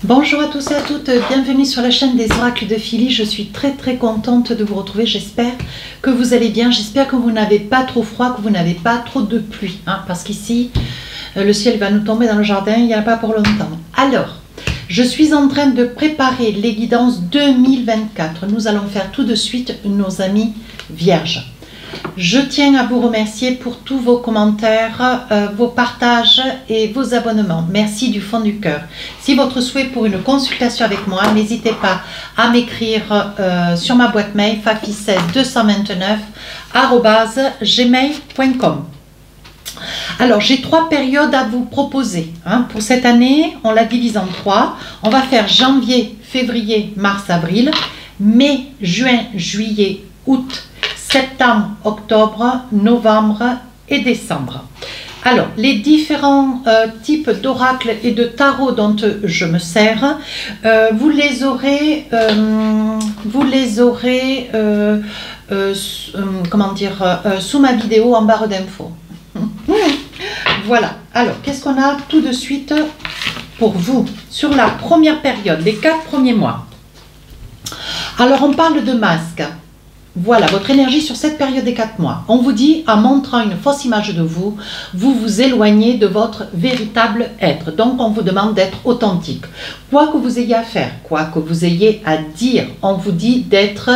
Bonjour à tous et à toutes, bienvenue sur la chaîne des oracles de Philly. Je suis très contente de vous retrouver, j'espère que vous allez bien, j'espère que vous n'avez pas trop froid, que vous n'avez pas trop de pluie, parce qu'ici le ciel va nous tomber dans le jardin, il n'y en a pas pour longtemps. Alors, je suis en train de préparer les guidances 2024, nous allons faire tout de suite nos amis vierges. Je tiens à vous remercier pour tous vos commentaires, vos partages et vos abonnements. Merci du fond du cœur. Si votre souhait pour une consultation avec moi, n'hésitez pas à m'écrire sur ma boîte mail fafi16229@gmail.com. Alors, j'ai 3 périodes à vous proposer. Pour cette année, on la divise en 3. On va faire janvier, février, mars, avril, mai, juin, juillet, août, septembre, octobre, novembre et décembre. Alors, les différents types d'oracles et de tarot dont je me sers, vous les aurez sous ma vidéo en barre d'infos. Voilà. Alors, qu'est-ce qu'on a tout de suite pour vous sur la première période, les 4 premiers mois? Alors, on parle de masque. Voilà, votre énergie sur cette période des 4 mois. On vous dit, en montrant une fausse image de vous, vous vous éloignez de votre véritable être. Donc, on vous demande d'être authentique. Quoi que vous ayez à faire, quoi que vous ayez à dire, on vous dit d'être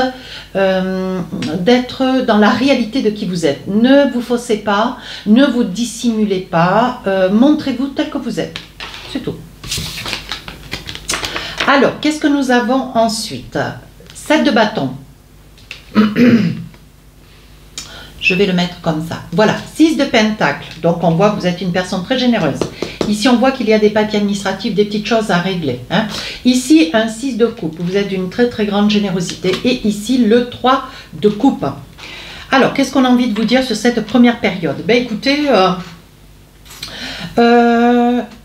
dans la réalité de qui vous êtes. Ne vous faussez pas, ne vous dissimulez pas, montrez-vous tel que vous êtes. C'est tout. Alors, qu'est-ce que nous avons ensuite? 7 de bâton. Je vais le mettre comme ça. Voilà, 6 de pentacle. Donc, on voit que vous êtes une personne très généreuse. Ici, on voit qu'il y a des papiers administratifs, des petites choses à régler. Ici, un 6 de coupe. Vous êtes d'une très grande générosité. Et ici, le 3 de coupe. Alors, qu'est-ce qu'on a envie de vous dire sur cette première période? Ben, écoutez,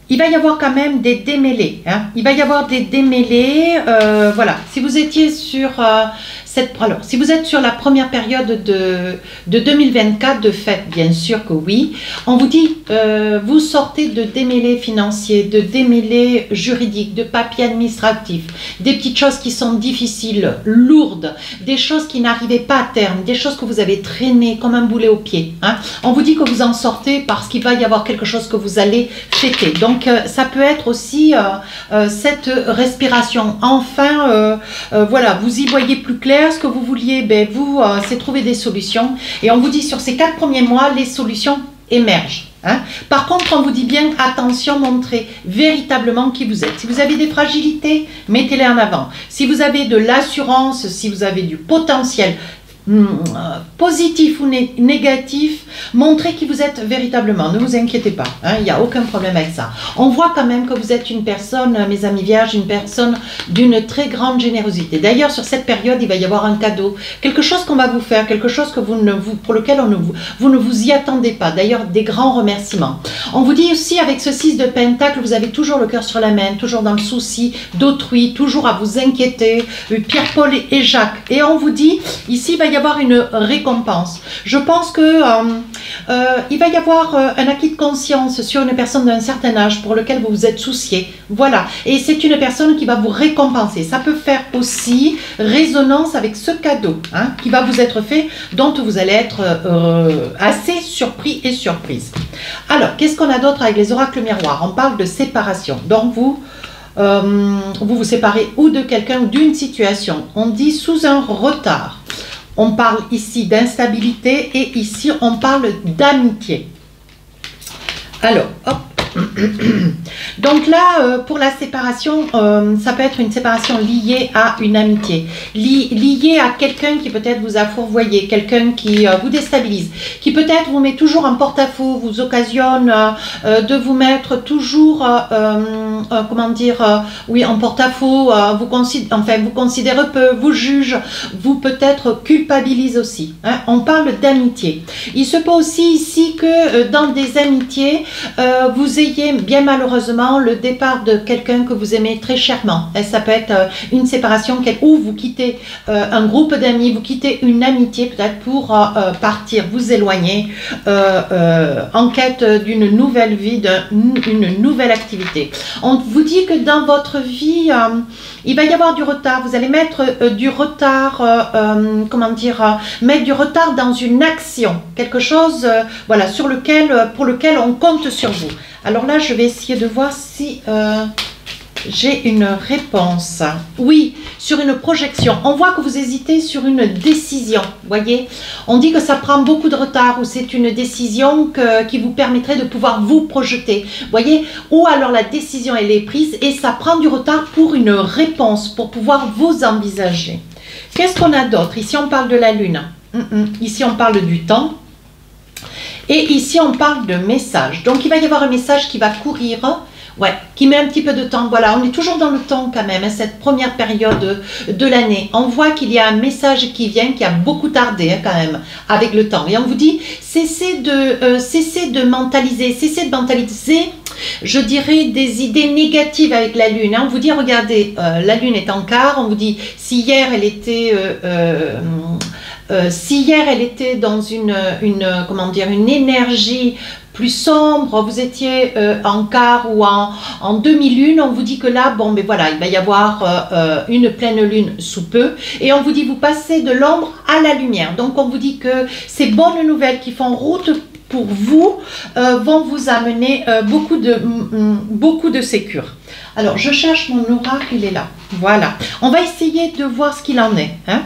il va y avoir quand même des démêlés. Il va y avoir des démêlés. Voilà, si vous étiez sur... Alors, si vous êtes sur la première période de 2024, de fait, bien sûr que oui, on vous dit, vous sortez de démêlés financiers, de démêlés juridiques, de papiers administratifs, des petites choses qui sont difficiles, lourdes, des choses qui n'arrivaient pas à terme, des choses que vous avez traînées comme un boulet au pied. On vous dit que vous en sortez parce qu'il va y avoir quelque chose que vous allez fêter. Donc, ça peut être aussi cette respiration. Enfin, voilà, vous y voyez plus clair. Ce que vous vouliez, ben vous, c'est trouver des solutions. Et on vous dit sur ces 4 premiers mois, les solutions émergent. Par contre, on vous dit bien, attention, montrez véritablement qui vous êtes. Si vous avez des fragilités, mettez-les en avant. Si vous avez de l'assurance, si vous avez du potentiel, positif ou négatif, montrez qui vous êtes véritablement, ne vous inquiétez pas, il n'y a aucun problème avec ça. On voit quand même que vous êtes une personne, mes amis vierges, une personne d'une très grande générosité. D'ailleurs, sur cette période, il va y avoir un cadeau, quelque chose qu'on va vous faire, quelque chose que pour lequel vous ne vous y attendez pas. D'ailleurs, des grands remerciements. On vous dit aussi, avec ce 6 de pentacle, vous avez toujours le cœur sur la main, toujours dans le souci d'autrui, toujours à vous inquiéter, Pierre-Paul et Jacques. Et on vous dit, ici, il va y avoir une récompense. Je pense que il va y avoir un acquis de conscience sur une personne d'un certain âge pour lequel vous vous êtes soucié. Voilà. Et c'est une personne qui va vous récompenser. Ça peut faire aussi résonance avec ce cadeau qui va vous être fait, dont vous allez être assez surpris et surprise. Alors, qu'est-ce qu'on a d'autre avec les oracles miroirs? On parle de séparation. Donc, vous vous séparez ou de quelqu'un ou d'une situation. On dit sous un retard. On parle ici d'instabilité et ici on parle d'amitié. Alors, hop. Donc là, pour la séparation, ça peut être une séparation liée à une amitié, liée à quelqu'un qui peut-être vous a fourvoyé, quelqu'un qui vous déstabilise, qui peut-être vous met toujours en porte-à-faux, vous occasionne de vous mettre toujours, comment dire, oui, en porte-à-faux, vous considère peu, vous juge, vous peut-être culpabilise aussi. On parle d'amitié. Il se peut aussi ici que dans des amitiés, vous ayez ayez bien malheureusement le départ de quelqu'un que vous aimez très chèrement. Et ça peut être une séparation ou vous quittez un groupe d'amis, vous quittez une amitié peut-être pour partir, vous éloigner en quête d'une nouvelle vie, d'une nouvelle activité. On vous dit que dans votre vie, il va y avoir du retard. Vous allez mettre du retard, comment dire, mettre du retard dans une action, quelque chose, voilà, pour lequel on compte sur vous. Alors là, je vais essayer de voir si j'ai une réponse. Oui, sur une projection. On voit que vous hésitez sur une décision. Voyez, on dit que ça prend beaucoup de retard ou c'est une décision qui vous permettrait de pouvoir vous projeter. Voyez, ou alors la décision elle est prise et ça prend du retard pour une réponse, pour pouvoir vous envisager. Qu'est-ce qu'on a d'autre? Ici, on parle de la lune. Ici, on parle du temps. Et ici, on parle de message. Donc, il va y avoir un message qui va courir. Ouais, qui met un petit peu de temps. Voilà, on est toujours dans le temps quand même, hein, cette première période de l'année. On voit qu'il y a un message qui vient, qui a beaucoup tardé hein, quand même, avec le temps. Et on vous dit, cessez de mentaliser, je dirais, des idées négatives avec la Lune. Hein. On vous dit, regardez, la Lune est en quart. On vous dit, si hier elle était... si hier elle était dans comment dire, une énergie plus sombre, vous étiez en quart ou en demi-lune, on vous dit que là, bon, mais voilà, il va y avoir une pleine lune sous peu, et on vous dit, vous passez de l'ombre à la lumière. Donc, on vous dit que ces bonnes nouvelles qui font route pour vous vont vous amener beaucoup de sécure. Alors, je cherche mon oracle, il est là. Voilà. On va essayer de voir ce qu'il en est, hein.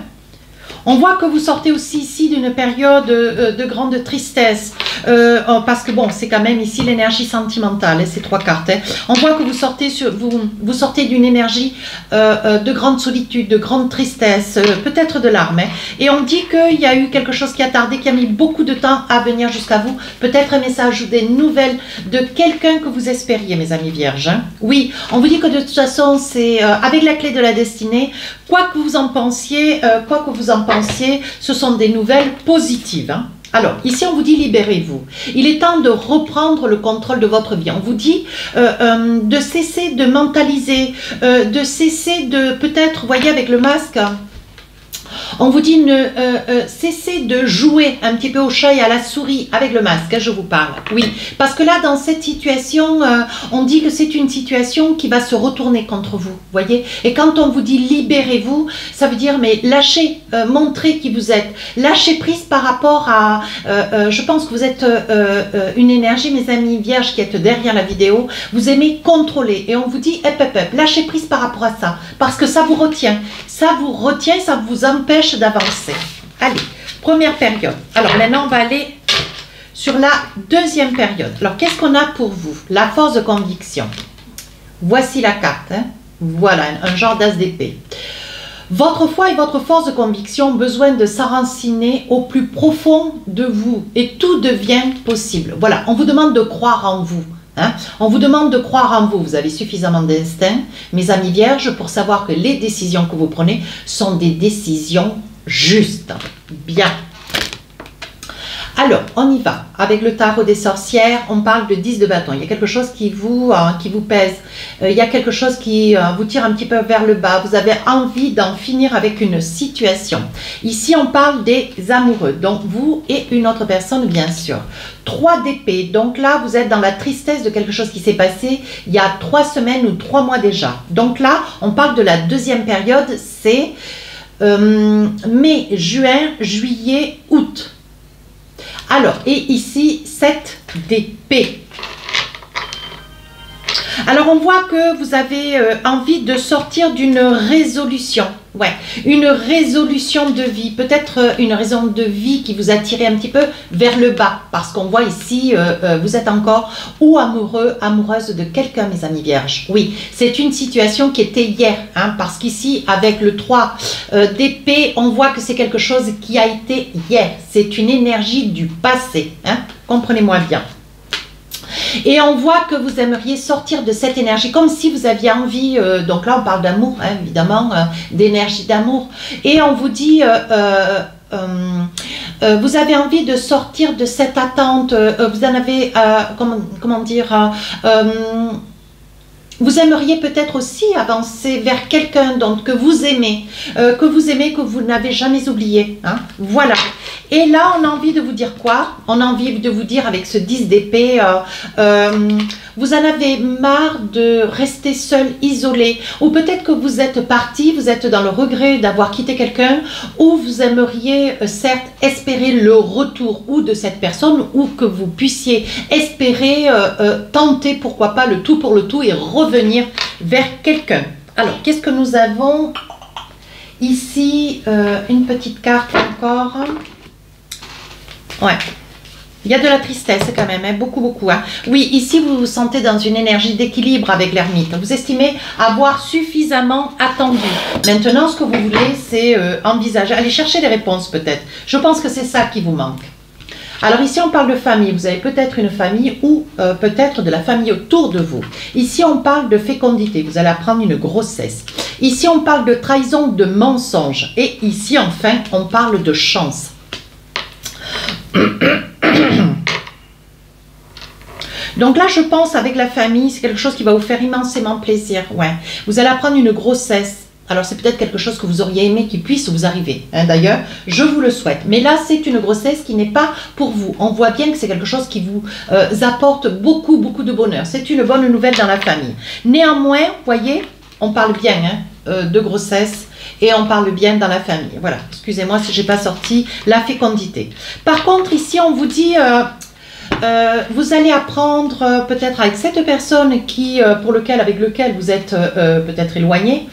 On voit que vous sortez aussi ici d'une période de grande tristesse, parce que bon, c'est quand même ici l'énergie sentimentale, ces trois cartes. Hein. On voit que vous sortez d'une énergie de grande solitude, de grande tristesse, peut-être de larmes. Hein. Et on dit qu'il y a eu quelque chose qui a tardé, qui a mis beaucoup de temps à venir jusqu'à vous. Peut-être un message ou des nouvelles de quelqu'un que vous espériez, mes amis vierges. Hein. Oui, on vous dit que de toute façon, c'est avec la clé de la destinée, quoi que vous en pensiez, ce sont des nouvelles positives. Hein. Alors, ici, on vous dit libérez-vous. Il est temps de reprendre le contrôle de votre vie. On vous dit de cesser de mentaliser, de cesser de, peut-être, voyez, avec le masque, on vous dit cessez de jouer un petit peu au chat et à la souris avec le masque, je vous parle. Oui, parce que là, dans cette situation, on dit que c'est une situation qui va se retourner contre vous, voyez. Et quand on vous dit libérez-vous, ça veut dire, mais lâchez, montrez qui vous êtes. Lâchez prise par rapport à... je pense que vous êtes une énergie, mes amis vierges qui êtes derrière la vidéo, vous aimez contrôler. Et on vous dit, lâchez prise par rapport à ça, parce que ça vous retient. Ça vous retient, ça vous empêche d'avancer. Allez, première période. Alors maintenant, on va aller sur la deuxième période. Alors, qu'est-ce qu'on a pour vous? La force de conviction. Voici la carte. Hein. Voilà, un genre d'as d'épée. Votre foi et votre force de conviction ont besoin de s'enraciner au plus profond de vous. Et tout devient possible. Voilà, on vous demande de croire en vous. Hein? On vous demande de croire en vous. Vous avez suffisamment d'instinct, mes amis vierges, pour savoir que les décisions que vous prenez sont des décisions justes. Bien. Alors, on y va. Avec le tarot des sorcières, on parle de 10 de bâton. Il y a quelque chose qui vous pèse. Il y a quelque chose qui vous tire un petit peu vers le bas. Vous avez envie d'en finir avec une situation. Ici, on parle des amoureux. Donc, vous et une autre personne, bien sûr. 3 d'épée. Donc là, vous êtes dans la tristesse de quelque chose qui s'est passé il y a 3 semaines ou 3 mois déjà. Donc là, on parle de la deuxième période. C'est mai, juin, juillet, août. Alors, et ici, 7 d'épée. Alors, on voit que vous avez envie de sortir d'une résolution. Ouais, une résolution de vie. Peut-être une raison de vie qui vous a tiré un petit peu vers le bas. Parce qu'on voit ici, vous êtes encore ou amoureux, amoureuse de quelqu'un, mes amis vierges. Oui, c'est une situation qui était hier. Hein, parce qu'ici, avec le 3 d'épée, on voit que c'est quelque chose qui a été hier. C'est une énergie du passé. Hein, comprenez-moi bien. Et on voit que vous aimeriez sortir de cette énergie, comme si vous aviez envie, donc là on parle d'amour, hein, évidemment, d'énergie d'amour. Et on vous dit, vous avez envie de sortir de cette attente, vous en avez, comment dire, vous aimeriez peut-être aussi avancer vers quelqu'un que vous aimez, que vous n'avez jamais oublié. Hein? Voilà. Et là, on a envie de vous dire quoi? On a envie de vous dire avec ce 10 d'épée, vous en avez marre de rester seul, isolé, ou peut-être que vous êtes parti, vous êtes dans le regret d'avoir quitté quelqu'un, ou vous aimeriez certes espérer le retour ou de cette personne, ou que vous puissiez espérer tenter, pourquoi pas, le tout pour le tout et revenir vers quelqu'un. Alors, qu'est-ce que nous avons ici? Une petite carte encore. Ouais. Il y a de la tristesse quand même, hein, beaucoup, beaucoup. Hein. Oui, ici, vous vous sentez dans une énergie d'équilibre avec l'ermite. Vous estimez avoir suffisamment attendu. Maintenant, ce que vous voulez, c'est envisager, aller chercher des réponses peut-être. Je pense que c'est ça qui vous manque. Alors ici, on parle de famille. Vous avez peut-être une famille ou peut-être de la famille autour de vous. Ici, on parle de fécondité. Vous allez apprendre une grossesse. Ici, on parle de trahison, de mensonge. Et ici, enfin, on parle de chance. Donc là, je pense avec la famille, c'est quelque chose qui va vous faire immensément plaisir. Ouais. Vous allez apprendre une grossesse. Alors, c'est peut-être quelque chose que vous auriez aimé qui puisse vous arriver. Hein, d'ailleurs, je vous le souhaite. Mais là, c'est une grossesse qui n'est pas pour vous. On voit bien que c'est quelque chose qui vous apporte beaucoup, beaucoup de bonheur. C'est une bonne nouvelle dans la famille. Néanmoins, vous voyez, on parle bien de grossesse. Et on parle bien dans la famille. Voilà, excusez-moi si je n'ai pas sorti la fécondité. Par contre, ici, on vous dit, vous allez apprendre peut-être avec cette personne avec lequel vous êtes peut-être éloigné,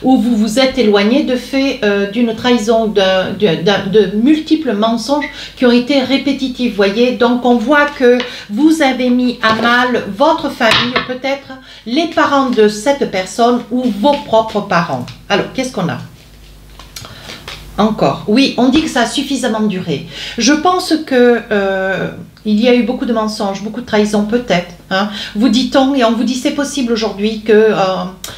ou vous vous êtes éloigné de fait d'une trahison, de multiples mensonges qui ont été répétitifs, voyez. Donc, on voit que vous avez mis à mal votre famille, peut-être les parents de cette personne ou vos propres parents. Alors, qu'est-ce qu'on a ? Encore, oui, on dit que ça a suffisamment duré. Je pense que il y a eu beaucoup de mensonges, beaucoup de trahisons peut-être. Hein. Vous dit-on et on vous dit c'est possible aujourd'hui que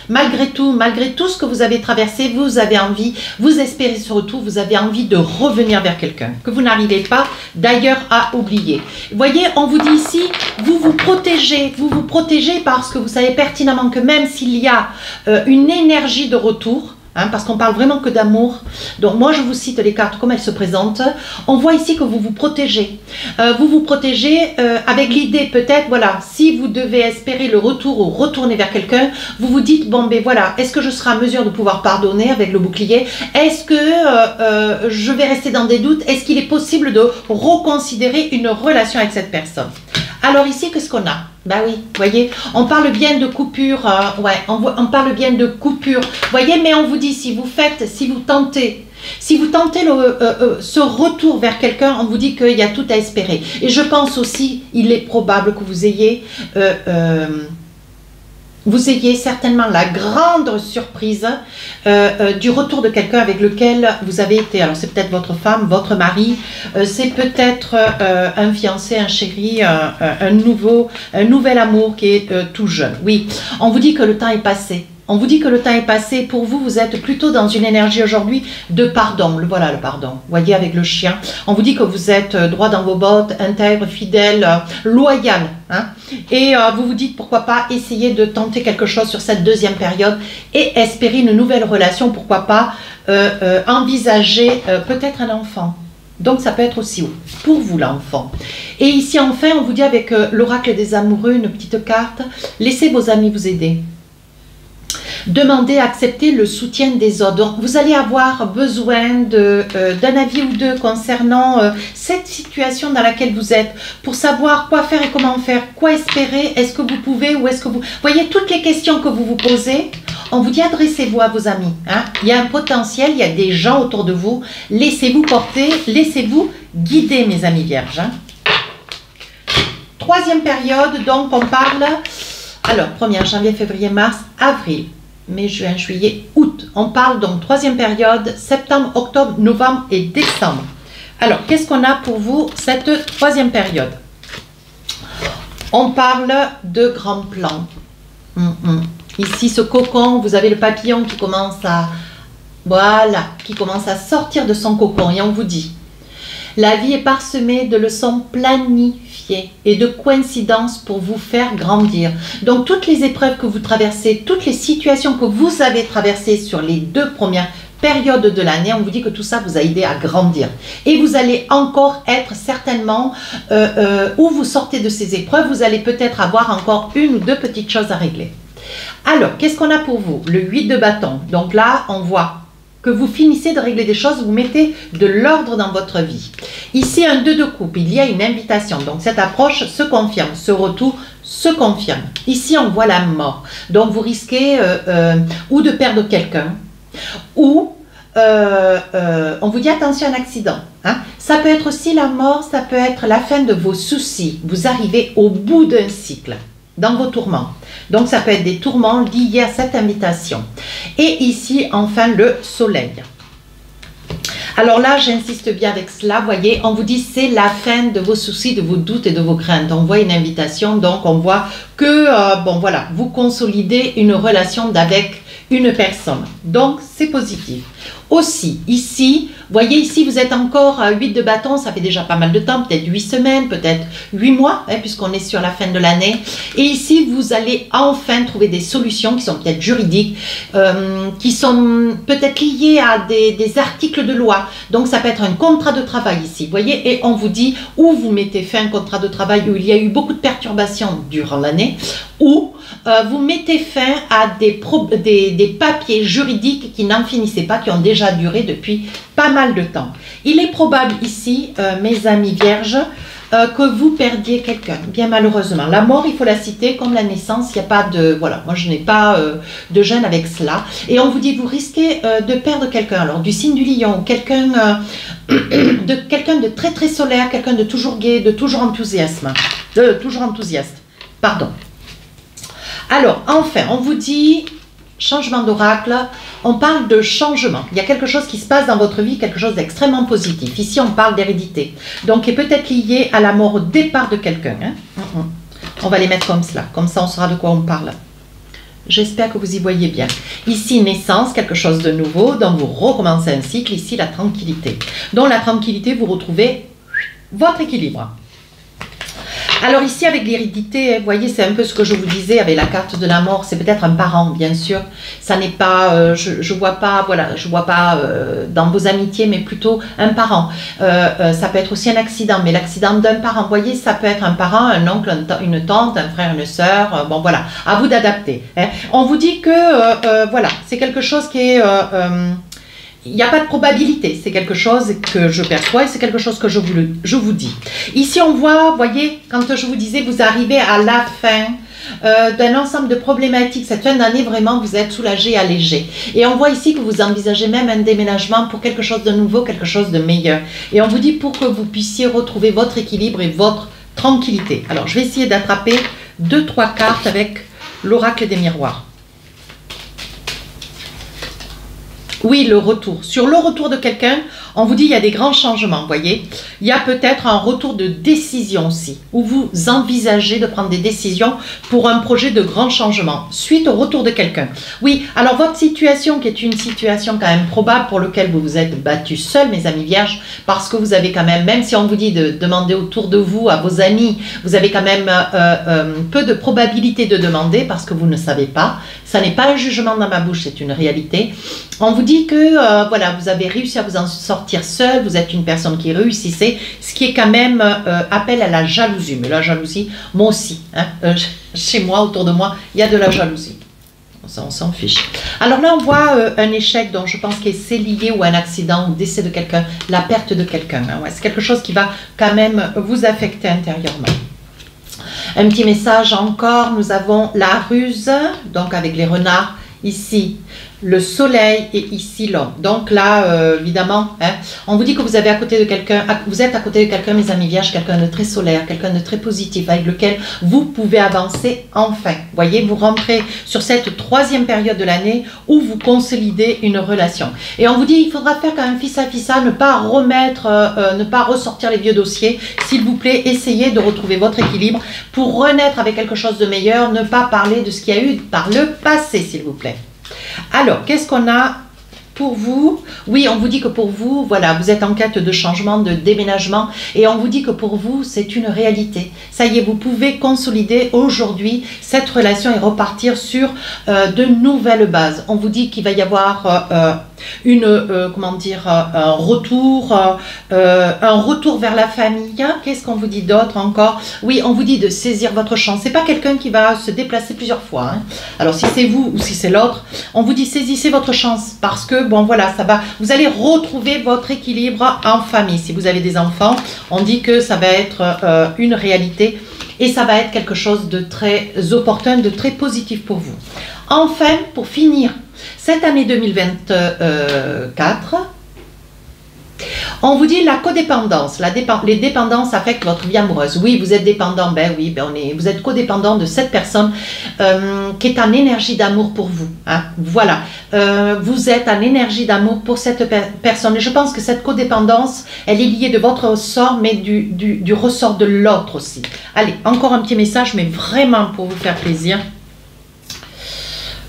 malgré tout ce que vous avez traversé, vous avez envie, vous espérez ce retour, vous avez envie de revenir vers quelqu'un que vous n'arrivez pas d'ailleurs à oublier. Vous voyez, on vous dit ici, vous vous protégez parce que vous savez pertinemment que même s'il y a une énergie de retour, hein, parce qu'on parle vraiment que d'amour. Donc moi je vous cite les cartes comme elles se présentent. On voit ici que vous vous protégez. Vous vous protégez avec l'idée peut-être, voilà, si vous devez espérer le retour ou retourner vers quelqu'un, vous vous dites, bon ben voilà, est-ce que je serai en mesure de pouvoir pardonner avec le bouclier? Est-ce que je vais rester dans des doutes? Est-ce qu'il est possible de reconsidérer une relation avec cette personne? Alors ici, qu'est-ce qu'on a? Ben oui, vous voyez, on parle bien de coupure, ouais, on parle bien de coupure, vous voyez, mais on vous dit, si vous tentez ce retour vers quelqu'un, on vous dit qu'il y a tout à espérer. Et je pense aussi, il est probable que vous ayez certainement la grande surprise du retour de quelqu'un avec lequel vous avez été. Alors c'est peut-être votre femme, votre mari, c'est peut-être un fiancé, un chéri, un nouvel amour qui est tout jeune. Oui, on vous dit que le temps est passé. On vous dit que le temps est passé. Pour vous, vous êtes plutôt dans une énergie aujourd'hui de pardon. Voilà le pardon. Vous voyez avec le chien. On vous dit que vous êtes droit dans vos bottes, intègre, fidèle, loyal. Hein, et vous vous dites pourquoi pas essayer de tenter quelque chose sur cette deuxième période et espérer une nouvelle relation. Pourquoi pas envisager peut-être un enfant. Donc ça peut être aussi pour vous l'enfant. Et ici enfin, on vous dit avec l'oracle des amoureux, une petite carte, laissez vos amis vous aider. Demandez à accepter le soutien des autres. Donc, vous allez avoir besoin d'un avis ou deux concernant cette situation dans laquelle vous êtes pour savoir quoi faire et comment faire, quoi espérer, est-ce que vous pouvez ou est-ce que vous... Voyez, toutes les questions que vous vous posez, on vous dit adressez-vous à vos amis. Hein. Il y a un potentiel, il y a des gens autour de vous. Laissez-vous porter, laissez-vous guider, mes amis vierges. Hein. Troisième période, donc on parle... Alors, 1er janvier, février, mars, avril. Mai, juin, juillet, août. On parle donc troisième période, septembre, octobre, novembre et décembre. Alors, qu'est-ce qu'on a pour vous cette troisième période? On parle de grands plans. Ici, ce cocon, vous avez le papillon qui commence à voilà, qui commence à sortir de son cocon. Et on vous dit, la vie est parsemée de leçons planifiées et de coïncidences pour vous faire grandir. Donc, toutes les épreuves que vous traversez, toutes les situations que vous avez traversées sur les 2 premières périodes de l'année, on vous dit que tout ça vous a aidé à grandir. Et vous allez encore être certainement, où vous sortez de ces épreuves, vous allez peut-être avoir encore 1 ou 2 petites choses à régler. Alors, qu'est-ce qu'on a pour vous? Le 8 de bâton. Donc là, on voit que vous finissez de régler des choses, vous mettez de l'ordre dans votre vie. Ici, un 2 de coupe, il y a une invitation. Donc, cette approche se confirme, ce retour se confirme. Ici, on voit la mort. Donc, vous risquez ou de perdre quelqu'un, ou on vous dit attention à un accident. Hein. Ça peut être aussi la mort, ça peut être la fin de vos soucis. Vous arrivez au bout d'un cycle dans vos tourments. Donc, ça peut être des tourments liés à cette invitation. Et ici, enfin, le soleil. Alors là, j'insiste bien avec cela, voyez, on vous dit c'est la fin de vos soucis, de vos doutes et de vos craintes. On voit une invitation, donc on voit que, bon voilà, vous consolidez une relation avec une personne. Donc, c'est positif. Aussi, ici, voyez ici, vous êtes encore à 8 de bâton, ça fait déjà pas mal de temps, peut-être 8 semaines, peut-être 8 mois, hein, puisqu'on est sur la fin de l'année. Et ici, vous allez enfin trouver des solutions qui sont peut-être juridiques, qui sont peut-être liées à des articles de loi. Donc, ça peut être un contrat de travail ici, voyez, et on vous dit où vous mettez fin à un contrat de travail où il y a eu beaucoup de perturbations durant l'année, ou vous mettez fin à des papiers juridiques qui n'en finissaient pas, qui ont déjà duré depuis pas mal de temps. Il est probable ici, mes amis vierges, que vous perdiez quelqu'un, bien malheureusement. La mort, il faut la citer comme la naissance, il n'y a pas de... Voilà, moi je n'ai pas de gêne avec cela. Et on vous dit, vous risquez de perdre quelqu'un, alors du signe du lion, quelqu'un de très très solaire, quelqu'un de toujours gai, de toujours enthousiaste. Pardon. Alors, enfin, on vous dit, changement d'oracle, on parle de changement. Il y a quelque chose qui se passe dans votre vie, quelque chose d'extrêmement positif. Ici, on parle d'hérédité. Donc, qui est peut-être lié à la mort au départ de quelqu'un. Hein. On va les mettre comme cela. Comme ça, on saura de quoi on parle. J'espère que vous y voyez bien. Ici, naissance, quelque chose de nouveau. Donc, vous recommencez un cycle. Ici, la tranquillité. Dans la tranquillité, vous retrouvez votre équilibre. Alors ici, avec l'hérédité, vous voyez, c'est un peu ce que je vous disais avec la carte de la mort. C'est peut-être un parent, bien sûr. Ça n'est pas, je vois pas, voilà, je vois pas dans vos amitiés, mais plutôt un parent. Ça peut être aussi un accident, mais l'accident d'un parent. Vous voyez, ça peut être un parent, un oncle, une tante, un frère, une sœur. Bon, voilà, à vous d'adapter. Hein. On vous dit que, voilà, c'est quelque chose qui est... il n'y a pas de probabilité, c'est quelque chose que je perçois et c'est quelque chose que je vous dis. Ici, on voit, vous voyez, quand je vous disais, vous arrivez à la fin d'un ensemble de problématiques. Cette fin d'année, vraiment, vous êtes soulagé, allégé. Et on voit ici que vous envisagez même un déménagement pour quelque chose de nouveau, quelque chose de meilleur. Et on vous dit pour que vous puissiez retrouver votre équilibre et votre tranquillité. Alors, je vais essayer d'attraper 2-3 cartes avec l'oracle des miroirs. Oui, le retour. Sur le retour de quelqu'un, on vous dit il y a des grands changements, vous voyez. Il y a peut-être un retour de décision aussi, où vous envisagez de prendre des décisions pour un projet de grand changement, suite au retour de quelqu'un. Oui, alors votre situation, qui est une situation quand même probable pour laquelle vous vous êtes battu seul, mes amis vierges, parce que vous avez quand même si on vous dit de demander autour de vous, à vos amis, vous avez quand même peu de probabilité de demander, parce que vous ne savez pas. Ça n'est pas un jugement dans ma bouche, c'est une réalité. On vous dit que voilà, vous avez réussi à vous en sortir seul, vous êtes une personne qui réussissait, ce qui est quand même appel à la jalousie. Mais la jalousie, moi aussi, hein, chez moi, autour de moi, il y a de la jalousie. Ça, on s'en fiche. Alors là, on voit un échec dont je pense que c'est lié ou un accident, ou décès de quelqu'un, la perte de quelqu'un. Hein, ouais, c'est quelque chose qui va quand même vous affecter intérieurement. Un petit message encore, nous avons la ruse, donc avec les renards, ici le soleil et ici l'homme. Donc là, évidemment, hein, on vous dit que vous avez à côté de quelqu'un, vous êtes à côté de quelqu'un, mes amis vierges, quelqu'un de très solaire, quelqu'un de très positif, avec lequel vous pouvez avancer enfin. Vous voyez, vous rentrez sur cette 3e période de l'année où vous consolidez une relation. Et on vous dit, il faudra faire quand même fissa, ne pas remettre, ne pas ressortir les vieux dossiers. S'il vous plaît, essayez de retrouver votre équilibre pour renaître avec quelque chose de meilleur, ne pas parler de ce qu'il y a eu par le passé, s'il vous plaît. Alors, qu'est-ce qu'on a pour vous, oui, on vous dit que pour vous, voilà, vous êtes en quête de changement, de déménagement, et on vous dit que pour vous, c'est une réalité. Ça y est, vous pouvez consolider aujourd'hui cette relation et repartir sur de nouvelles bases. On vous dit qu'il va y avoir comment dire, un retour vers la famille. Qu'est-ce qu'on vous dit d'autre encore? Oui, on vous dit de saisir votre chance. C'est pas quelqu'un qui va se déplacer plusieurs fois, hein. Alors si c'est vous ou si c'est l'autre, on vous dit saisissez votre chance parce que bon voilà, ça va, vous allez retrouver votre équilibre en famille. Si vous avez des enfants, on dit que ça va être une réalité et ça va être quelque chose de très opportun, de très positif pour vous. Enfin, pour finir cette année 2024, on vous dit la codépendance. Les dépendances affectent votre vie amoureuse. Oui, vous êtes dépendant, ben oui, vous êtes codépendant de cette personne qui est en énergie d'amour pour vous, hein. Voilà, vous êtes en énergie d'amour pour cette personne. Et je pense que cette codépendance, elle est liée de votre ressort, mais du ressort de l'autre aussi. Allez, encore un petit message, mais vraiment pour vous faire plaisir.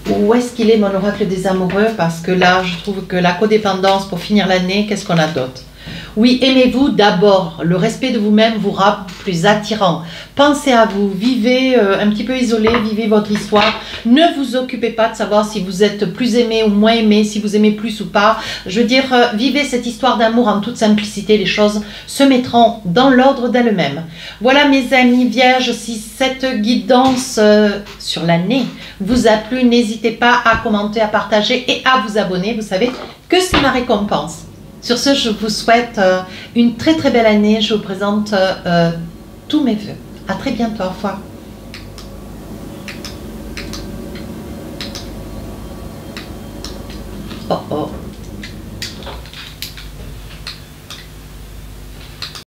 Où est-ce qu'il est mon oracle des amoureux? Parce que là, je trouve que la codépendance, pour finir l'année, qu'est-ce qu'on a d'autre? Oui, aimez-vous d'abord. Le respect de vous-même vous rend plus attirant. Pensez à vous, vivez un petit peu isolé, vivez votre histoire. Ne vous occupez pas de savoir si vous êtes plus aimé ou moins aimé, si vous aimez plus ou pas. Je veux dire, vivez cette histoire d'amour en toute simplicité. Les choses se mettront dans l'ordre d'elles-mêmes. Voilà mes amis vierges, si cette guidance sur l'année vous a plu, n'hésitez pas à commenter, à partager et à vous abonner. Vous savez que c'est ma récompense. Sur ce, je vous souhaite une très très belle année. Je vous présente tous mes vœux. À très bientôt. Au revoir. Oh oh.